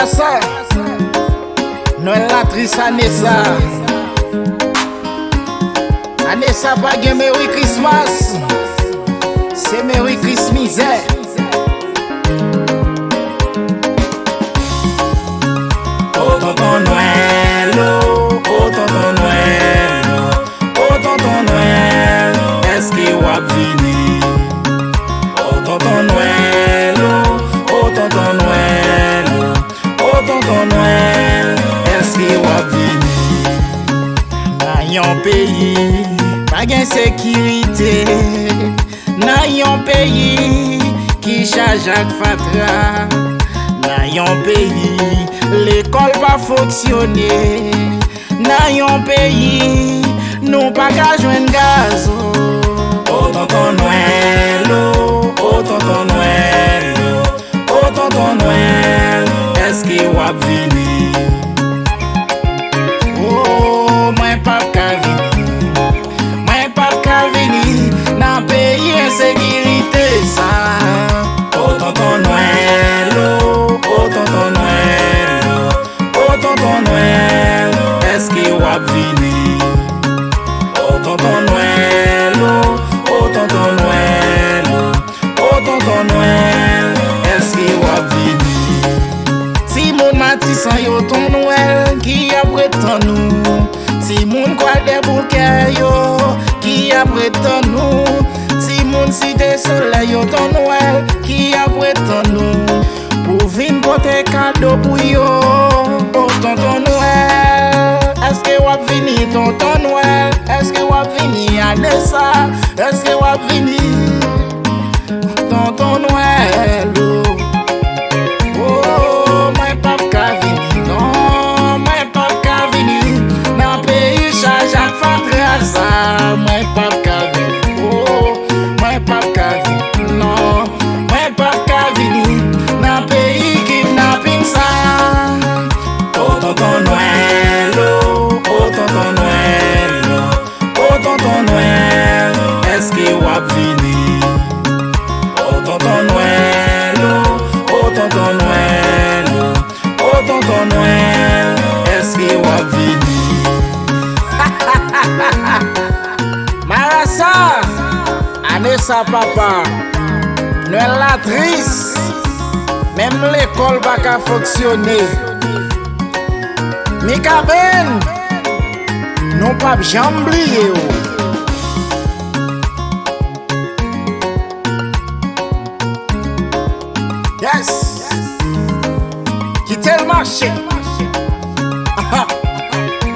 ça, Nwèl Atis Anessa pas gen Merry Christmas, c'est Merry Christmas. Oh tonton Nwèl, oh tonton Nwèl, oh tonton Nwèl, est-ce que wap vini? Oh tonton Nwèl, oh tonton Nwèl, oh tonton Nwèl, est-ce que wap vini? Nan yon pays, pas gen sécurité. Nan yon pays, qui charge ak fatra. Nan yon pays, l'école pas fonctionner. Nan yon pays, nous pas ka jwenn gaz. Oh tonton Nwèl, oh tonton Nwèl, oh tonton Nwèl, est-ce que wap vini? Oh, mwen pa ka vini, mwen pa ka vini nan pays insécurité ça. Oh tonton Nwèl, oh tonton Nwèl, oh tonton Nwèl, est-ce que wap vini? Oh tonton Nwèl, oh tonton Nwèl, oh tonton Nwèl, est-ce que wap vini? Si moun matisan yo ton Nwèl qui appretan nous. Si moun kwa de bouquet yo qui appretan nous. Si moun cité soleil yo ton Nwèl qui appretan nous. Pour vin pote cadeau pour yo. Oh tonton Nwèl, est-ce que wap vini tonton Nwèl? Est-ce que wap vini Anessa? Est-ce que wap vini tonton Nwèl? Oh, mwen pa ka vini, non, mwen pa ka vini nan pays charge ak fatra sa. Mwen pa ka vini, oh, mwen pa ka vini, non, mwen pa ka vini nan pays kidnapping sa. Oh tonton Nwèl, oh tonton Nwèl, oh tonton Nwèl, est-ce que wap vini? Oh tonton Nwèl, oh tonton Nwèl, oh tonton Nwèl, est-ce que wap vini? Marasa, Anessa papa, Nwèl Atis, même l'école pas ka fonctionner. Mika ben, non pas jamblier yo. Yes, quittez le marché.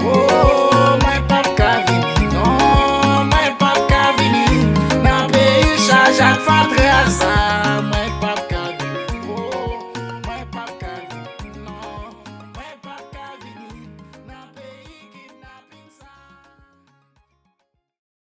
Oh, mwen pa ka vini, non, mwen pa ka vini nan pays charge ak fatra sa.